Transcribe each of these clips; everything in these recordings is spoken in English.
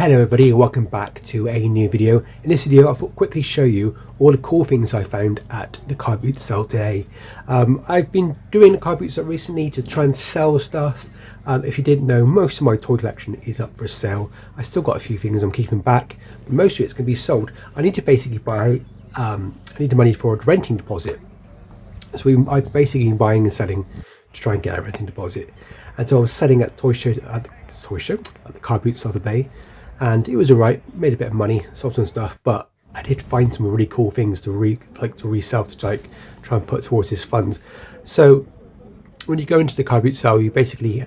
Hello everybody and welcome back to a new video. In this video I thought I'd quickly show you all the cool things I found at the Carboot sale today. I've been doing the Carboot sale recently to try and sell stuff. If you didn't know, most of my toy collection is up for sale. I still got a few things I'm keeping back, but most of it's going to be sold. I need to basically buy, I need the money for a renting deposit. So I'm basically buying and selling to try and get a renting deposit. And so I was selling at the Carboot sale today. And it was alright, made a bit of money, sold some stuff, but I did find some really cool things to resell to try and put towards this fund. So when you go into the Carboot sale, you basically,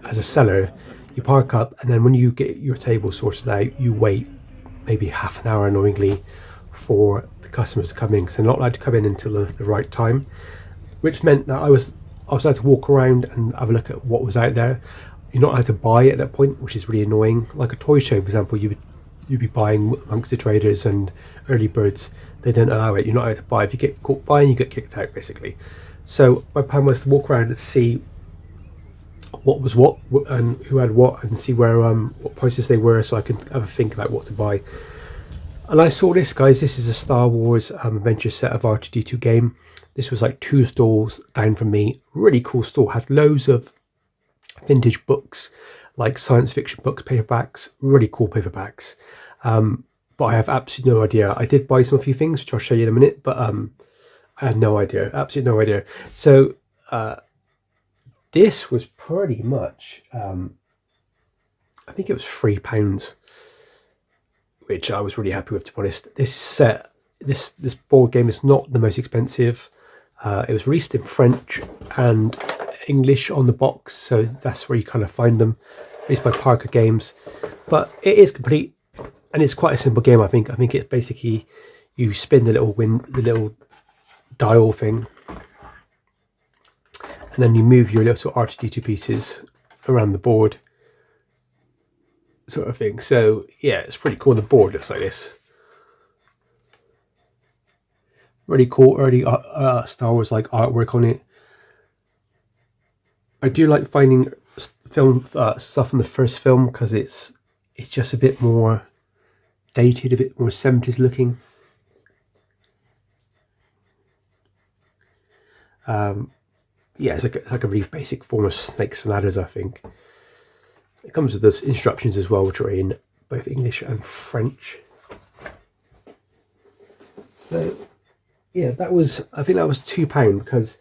as a seller, you park up, and then when you get your table sorted out, you wait maybe half an hour annoyingly for the customers to come in, because they're not allowed to come in until the right time, which meant that I was allowed to walk around and have a look at what was out there. You're not allowed to buy at that point, which is really annoying. Like a toy show, for example, you'd be buying amongst the traders and early birds. They don't allow it. You're not allowed to buy. If you get caught buying, you get kicked out, basically. So my plan was to walk around and see what was what and who had what, and see where what prices they were, so I can have a think about what to buy. And I saw this, guys. This is a Star Wars adventure set of R2-D2 game. This was like 2 stalls down from me. Really cool stall. Had loads of vintage books, like science fiction books, paperbacks, really cool paperbacks. But I have absolutely no idea. I did buy a few things, which I'll show you in a minute, but I had no idea, absolutely no idea. So this was pretty much, I think it was £3, which I was really happy with, to be honest. This set, this board game is not the most expensive. It was released in French and English on the box, so that's where you kind of find them. Released by Parker Games, but it is complete and it's quite a simple game. I think it's basically you spin the little dial thing, and then you move your little R2-D2 pieces around the board, sort of thing. So yeah, it's pretty cool. The board looks like this. Really cool early Star Wars like artwork on it. I do like finding film stuff from the first film, because it's just a bit more dated, a bit more 70s looking. Yeah, it's like a really basic form of snakes and ladders, I think. It comes with those instructions as well, which are in both English and French. So yeah, I think that was £2, because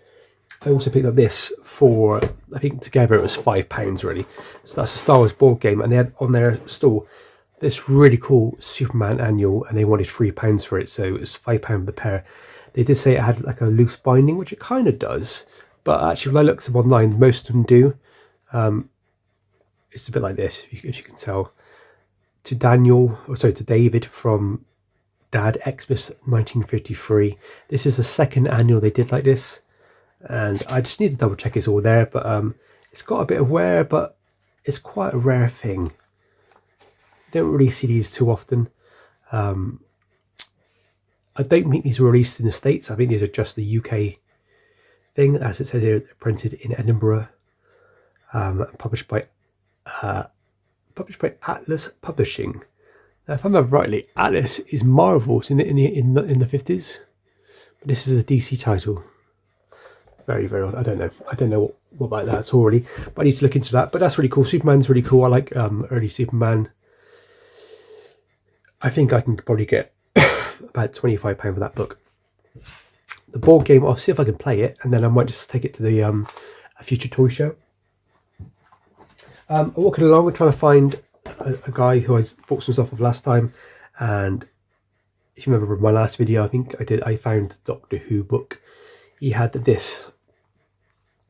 I also picked up this for, I think together it was £5 really. So that's a Star Wars board game, and they had on their store this really cool Superman annual, and they wanted £3 for it, so it was £5 for the pair. They did say it had like a loose binding, which it kind of does, but actually when I looked up online, most of them do. It's a bit like this, as you can tell. To David from Dad, Xmas 1953. This is the second annual they did like this. And I just need to double check it's all there, but it's got a bit of wear, but it's quite a rare thing. You don't really see these too often. I don't think these were released in the States. I think these are just the UK thing. As it says here, they're printed in Edinburgh, published by Atlas Publishing. Now, if I remember rightly, Atlas is Marvel's in the 50s, but this is a DC title. Very, very odd. I don't know what about that at all really, but I need to look into that. But that's really cool. Superman's really cool. I like early Superman. I think I can probably get about £25 for that book. The board game, I'll see if I can play it, and then I might just take it to the a future toy show. I'm walking along and trying to find a guy who I bought some stuff off last time, and if you remember my last video, I found the Doctor Who book. He had this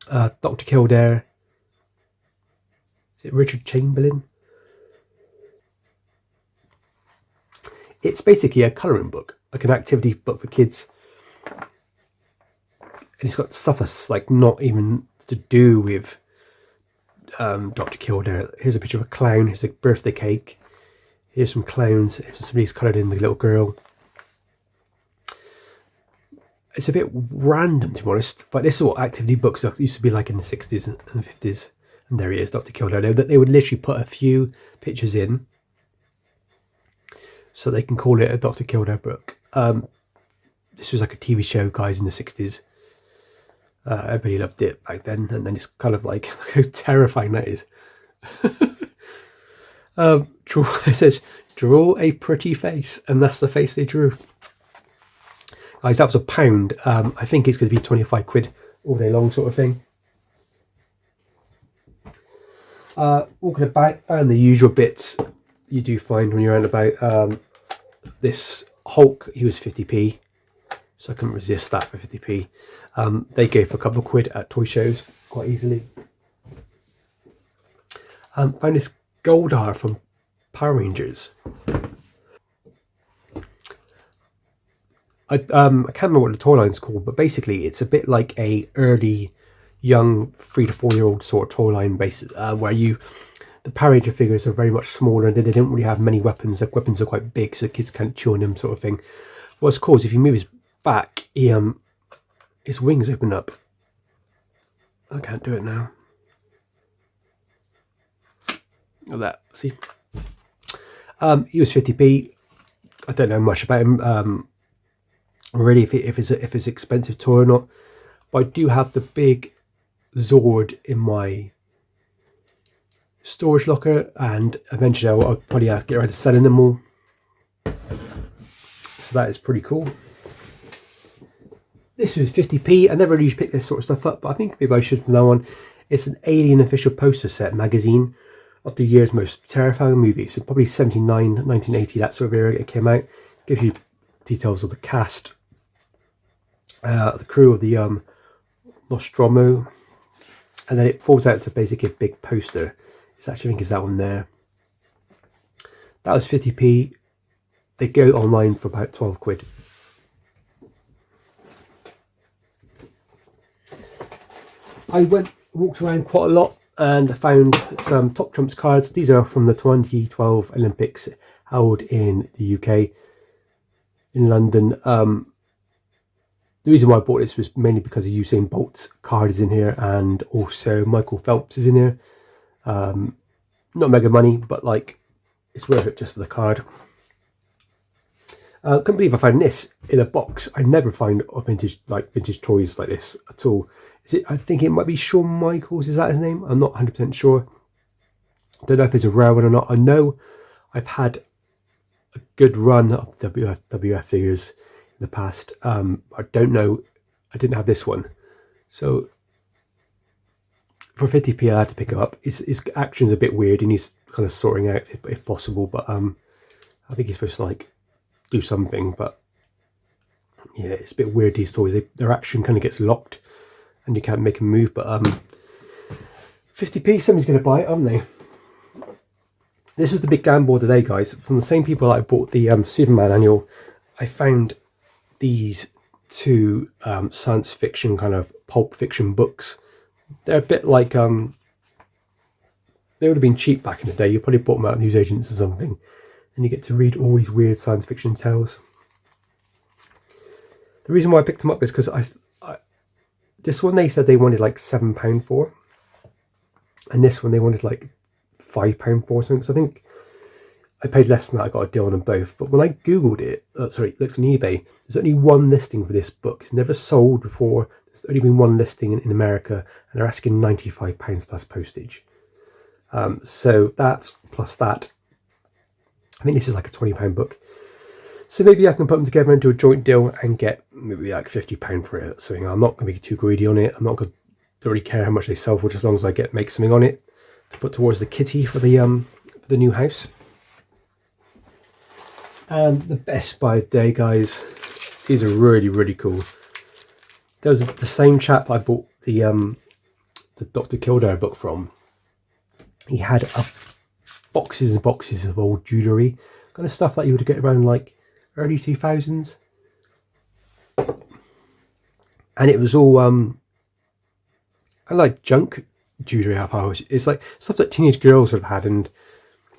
Dr. Kildare. Is it Richard Chamberlain? It's basically a colouring book, like an activity book for kids. And it's got stuff that's like not even to do with Dr. Kildare. Here's a picture of a clown. Here's a birthday cake. Here's some clowns. Here's somebody's coloured in the little girl. It's a bit random, to be honest, but this is what activity books used to be like in the 60s and 50s. And there he is, Dr. Kildare. They would literally put a few pictures in so they can call it a Dr. Kildare book. This was like a TV show, guys, in the 60s. Everybody loved it back then, and then it's kind of like how terrifying that is. It says, draw a pretty face, and that's the face they drew. Guys, that was £1. I think it's going to be 25 quid all day long, sort of thing. Walking about, found the usual bits you do find when you're out and about. This Hulk, he was 50p, so I couldn't resist that for 50p. They go for a couple of quid at toy shows quite easily. Found this Goldar from Power Rangers. I can't remember what the toy line's called, but basically it's a bit like a early young 3 to 4 year old sort of toy line base, where the Power Ranger figures are very much smaller and they didn't really have many weapons. The weapons are quite big, so kids can't chew on them, sort of thing. What's cool is if you move his back, his wings open up. I can't do it now. Look at that, see? He was 50p. I don't know much about him, really, if it's expensive toy or not. But I do have the big Zord in my storage locker, and eventually I'll probably have to get around to selling them all. So that is pretty cool. This was 50p. I never really pick this sort of stuff up, but I think maybe I should from now on. It's an Alien official poster set magazine of the year's most terrifying movies. So probably 79, 1980, that sort of era it came out. Gives you details of the cast, the crew of the Nostromo, and then it falls out to basically a big poster. It's actually, I think, is that one there. That was 50p. They go online for about 12 quid. I walked around quite a lot and found some Top Trumps cards. These are from the 2012 Olympics held in the UK, in London. The reason why I bought this was mainly because of Usain Bolt's card is in here, and also Michael Phelps is in here. Not mega money, but like it's worth it just for the card. Couldn't believe I found this in a box. I never find vintage toys like this at all. Is it? I think it might be Shawn Michaels. Is that his name? I'm not 100% sure. Don't know if it's a rare one or not. I know I've had a good run of WF figures in the past. I don't know. I didn't have this one, so for 50p I had to pick it up. His action's a bit weird and he's kind of sorting out if possible, but I think he's supposed to like do something, but yeah, it's a bit weird, these toys. Their action kind of gets locked and you can't make them move, but 50p, somebody's going to buy it, aren't they? This was the big gamble today, guys. From the same people that I bought the Superman annual, I found these two science fiction kind of pulp fiction books. They're a bit like, they would have been cheap back in the day. You probably bought them out of newsagents or something, and you get to read all these weird science fiction tales. The reason why I picked them up is because this one they said they wanted like £7 for, and this one they wanted like £5 for something. So I think I paid less than that. I got a deal on them both. But when I googled it, looked on eBay, there's only one listing for this book. It's never sold before. There's only been one listing in America, and they're asking £95 plus postage. So that plus that, I think this is like a £20 book. So maybe I can put them together into a joint deal and get maybe like £50 for it. So I'm not going to be too greedy on it. I'm not going to really care how much they sell for, just as long as I make something on it to put towards the kitty for the new house. And the best buy of the day, guys. These are really, really cool. There was the same chap I bought the Dr. Kildare book from. He had boxes and boxes of old jewellery, kind of stuff like you would get around like early 2000s. And it was all kind of like junk jewellery. It's like stuff that teenage girls would have had, and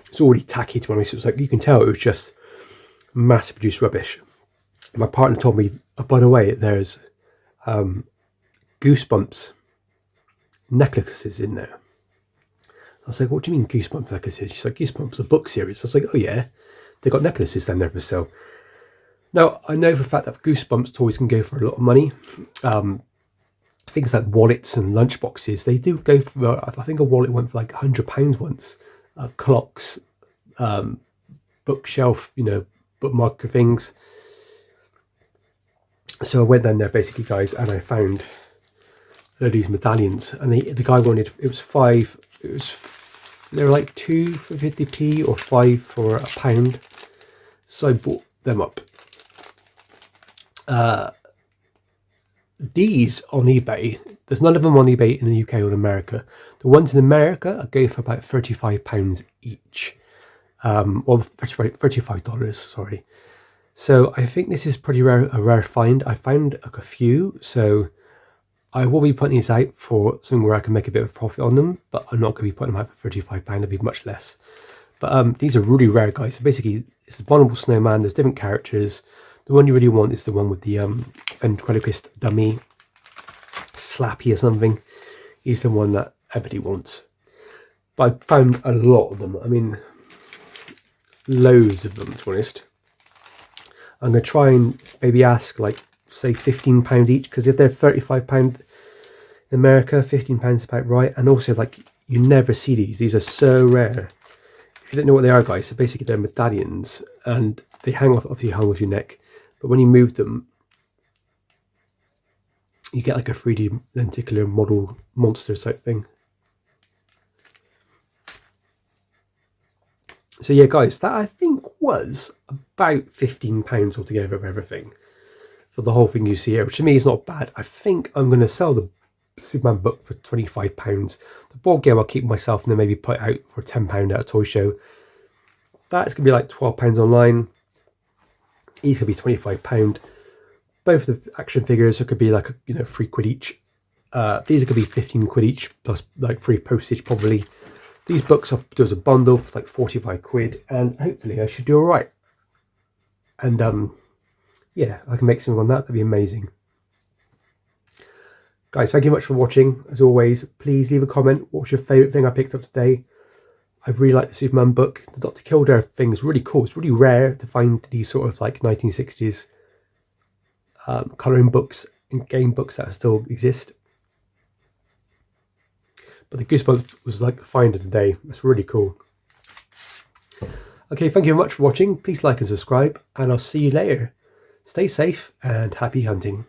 it's already tacky to me. So it was like, you can tell it was just mass produced rubbish. My partner told me, oh, by the way, there's Goosebumps necklaces in there. I was like, what do you mean Goosebumps necklaces? She's like, Goosebumps, a book series. I was like, oh yeah, they've got necklaces down there for sale. Now, I know for a fact that Goosebumps toys can go for a lot of money. Things like wallets and lunchboxes, they do go for, I think a wallet went for like £100 once. Clocks, bookshelf, bookmarker things. So I went down there basically, guys, and I found these medallions, and the guy wanted, they were like 2 for 50p or 5 for £1. So I bought them up. These on eBay, there's none of them on eBay in the UK or in America. The ones in America go for about £35 each, or $35, sorry. So I think this is a rare find. I found a few, so I will be putting these out for something where I can make a bit of profit on them, but I'm not going to be putting them out for £35, it'll be much less. But these are really rare, guys. So basically, it's a vulnerable snowman, there's different characters. The one you really want is the one with the ventriloquist dummy, Slappy or something. He's the one that everybody wants. But I found a lot of them. I mean, loads of them, to be honest. I'm going to try and maybe ask, like, say £15 each, because if they're £35 in America, £15 is about right. And also, like, you never see these. These are so rare. If you don't know what they are, guys, so basically they're medallions, and they hang off your your neck. But when you move them, you get like a 3D lenticular model monster type thing. So yeah, guys, that I think was about £15 altogether of everything for the whole thing you see here, which to me is not bad. I think I'm going to sell the Superman book for £25. The board game I'll keep myself and then maybe put it out for £10 at a toy show. That's going to be like £12 online. These could be £25. Both the action figures, it could be like £3 each. These could be 15 quid each, plus like free postage probably. These books there's a bundle for like 45 quid, and hopefully I should do all right. And yeah, I can make something on that. That'd be amazing. Guys, thank you much for watching. As always, please leave a comment. What was your favourite thing I picked up today? I really like the Superman book. The Dr. Kildare thing is really cool. It's really rare to find these sort of like 1960s colouring books and game books that still exist. But the Goosebumps was like the find of the day. It's really cool. Okay, thank you very much for watching. Please like and subscribe, and I'll see you later. Stay safe and happy hunting.